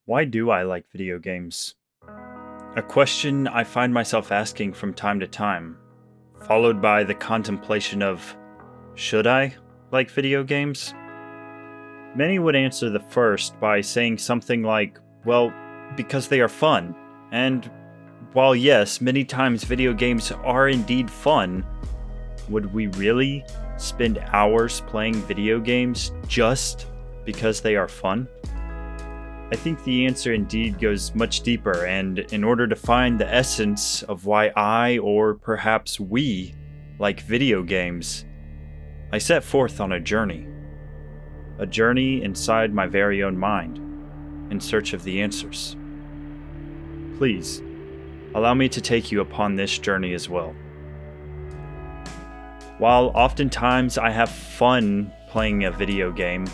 Why do I like video games? A question I find myself asking from time to time, followed by the contemplation of, should I like video games? Many would answer the first by saying something like, well, because they are fun. And while yes, many times video games are indeed fun, would we really spend hours playing video games just because they are fun? I think the answer indeed goes much deeper, and in order to find the essence of why I, or perhaps we, like video games, I set forth on a journey. A journey inside my very own mind, in search of the answers. Please, allow me to take you upon this journey as well. While oftentimes I have fun playing a video game,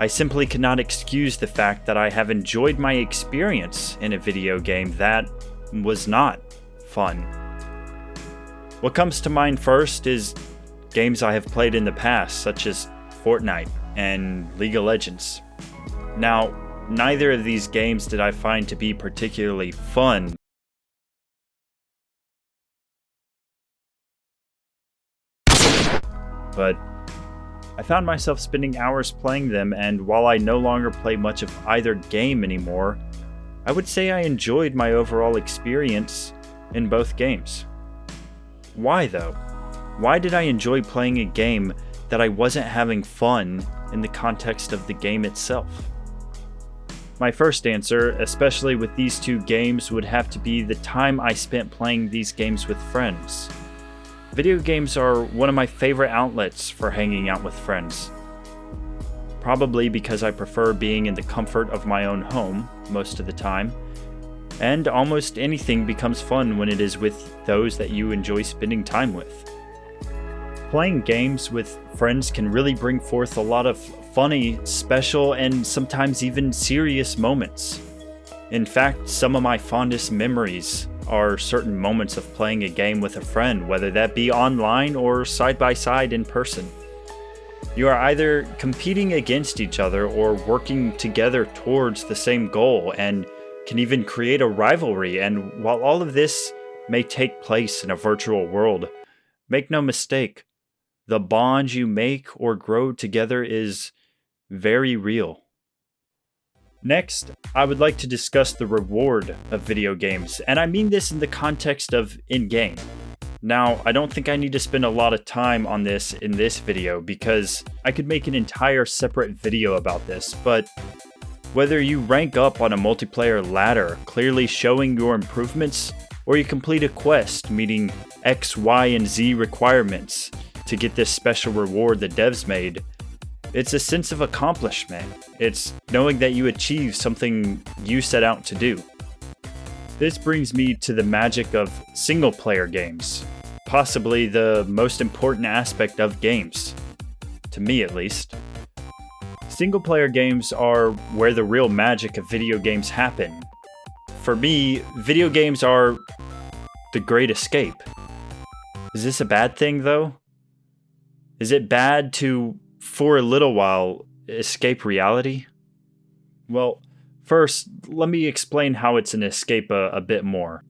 I simply cannot excuse the fact that I have enjoyed my experience in a video game that was not fun. What comes to mind first is games I have played in the past, such as Fortnite and League of Legends. Now, neither of these games did I find to be particularly fun, but I found myself spending hours playing them, and while I no longer play much of either game anymore, I would say I enjoyed my overall experience in both games. Why though? Why did I enjoy playing a game that I wasn't having fun in the context of the game itself? My first answer, especially with these two games, would have to be the time I spent playing these games with friends. Video games are one of my favorite outlets for hanging out with friends. Probably because I prefer being in the comfort of my own home most of the time, and almost anything becomes fun when it is with those that you enjoy spending time with. Playing games with friends can really bring forth a lot of funny, special, and sometimes even serious moments. In fact, some of my fondest memories are certain moments of playing a game with a friend, whether that be online or side by side in person. You are either competing against each other or working together towards the same goal, and can even create a rivalry. And while all of this may take place in a virtual world, make no mistake, the bond you make or grow together is very real. Next, I would like to discuss the reward of video games, and I mean this in the context of in-game. Now, I don't think I need to spend a lot of time on this in this video because I could make an entire separate video about this, but whether you rank up on a multiplayer ladder, clearly showing your improvements, or you complete a quest meeting X, Y, and Z requirements to get this special reward the devs made, it's a sense of accomplishment. It's knowing that you achieved something you set out to do. This brings me to the magic of single-player games, possibly the most important aspect of games, to me at least. Single-player games are where the real magic of video games happen. For me, video games are the great escape. Is this a bad thing, though? Is it bad to, for a little while, escape reality? Well, first, let me explain how it's an escape a bit more.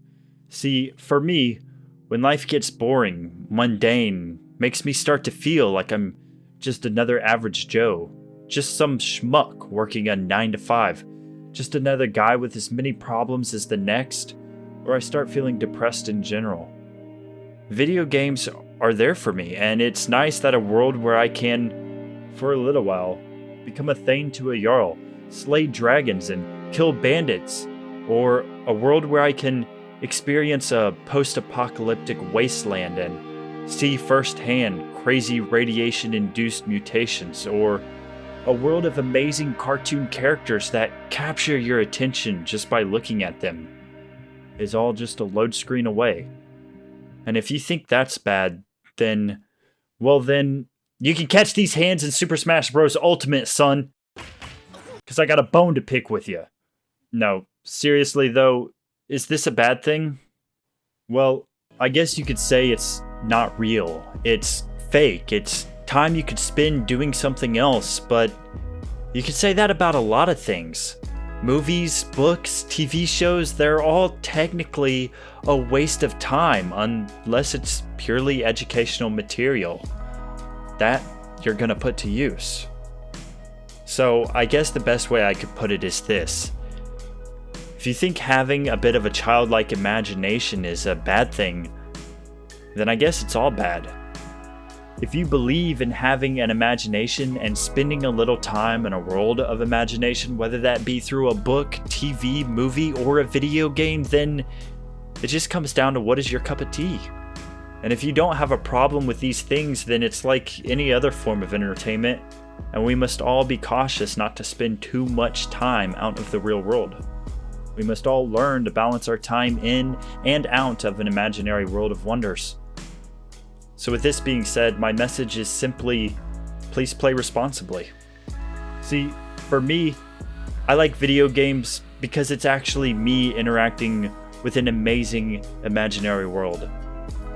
See, for me, when life gets boring, mundane, makes me start to feel like I'm just another average Joe, just some schmuck working a 9 to 5, just another guy with as many problems as the next, or I start feeling depressed in general. Video games are there for me, and it's nice that a world where I can, for a little while, become a thane to a jarl, slay dragons and kill bandits, or a world where I can experience a post-apocalyptic wasteland and see firsthand crazy radiation-induced mutations, or a world of amazing cartoon characters that capture your attention just by looking at them, is all just a load screen away. And if you think that's bad, then you can catch these hands in Super Smash Bros. Ultimate, son. Because I got a bone to pick with you. No, seriously though, is this a bad thing? Well, I guess you could say it's not real. It's fake. It's time you could spend doing something else, but you could say that about a lot of things. Movies, books, TV shows, they're all technically a waste of time unless it's purely educational material that you're gonna put to use. So I guess the best way I could put it is this. If you think having a bit of a childlike imagination is a bad thing, then I guess it's all bad. If you believe in having an imagination and spending a little time in a world of imagination, whether that be through a book, TV, movie, or a video game, then it just comes down to what is your cup of tea. And if you don't have a problem with these things, then it's like any other form of entertainment, and we must all be cautious not to spend too much time out of the real world. We must all learn to balance our time in and out of an imaginary world of wonders. So with this being said, my message is simply, please play responsibly. See, for me, I like video games because it's actually me interacting with an amazing imaginary world.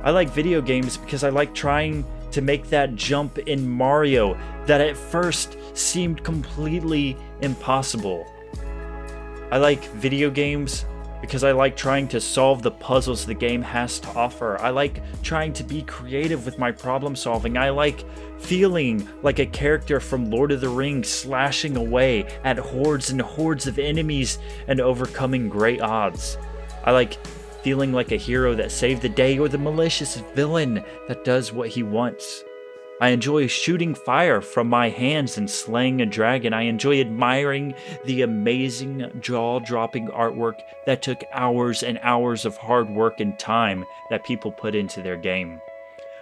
I like video games because I like trying to make that jump in Mario that at first seemed completely impossible. I like video games because I like trying to solve the puzzles the game has to offer. I like trying to be creative with my problem solving. I like feeling like a character from Lord of the Rings slashing away at hordes and hordes of enemies and overcoming great odds. I like feeling like a hero that saved the day or the malicious villain that does what he wants. I enjoy shooting fire from my hands and slaying a dragon. I enjoy admiring the amazing jaw-dropping artwork that took hours and hours of hard work and time that people put into their game.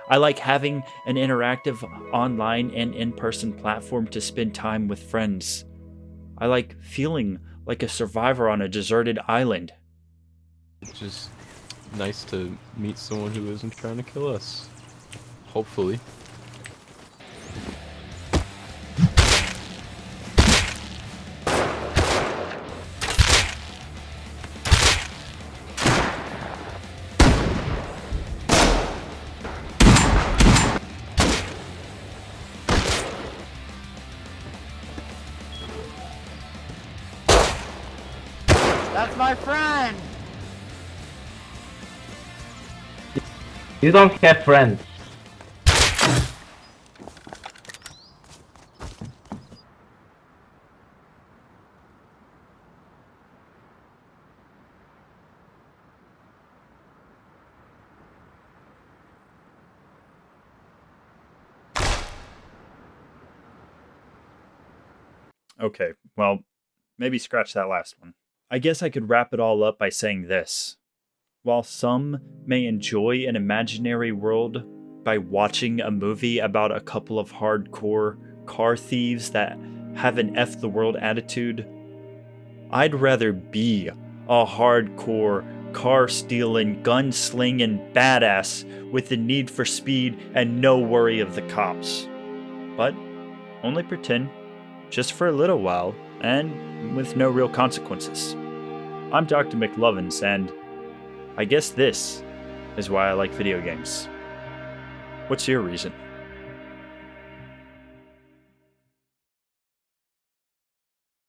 I like having an interactive online and in-person platform to spend time with friends. I like feeling like a survivor on a deserted island. It's just nice to meet someone who isn't trying to kill us. Hopefully. That's my friend! You don't have friends. Okay, well, maybe scratch that last one. I guess I could wrap it all up by saying this. While some may enjoy an imaginary world by watching a movie about a couple of hardcore car thieves that have an F the world attitude, I'd rather be a hardcore car stealing, gun slinging badass with the need for speed and no worry of the cops. But only pretend, just for a little while, and with no real consequences. I'm Dr. McLove, and I guess this is why I like video games. What's your reason?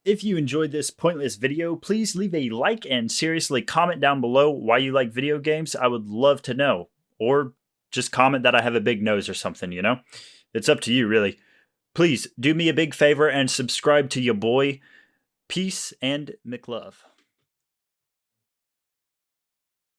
If you enjoyed this pointless video, please leave a like and seriously comment down below why you like video games. I would love to know. Or just comment that I have a big nose or something, you know? It's up to you, really. Please do me a big favor and subscribe to your boy. Peace and McLove.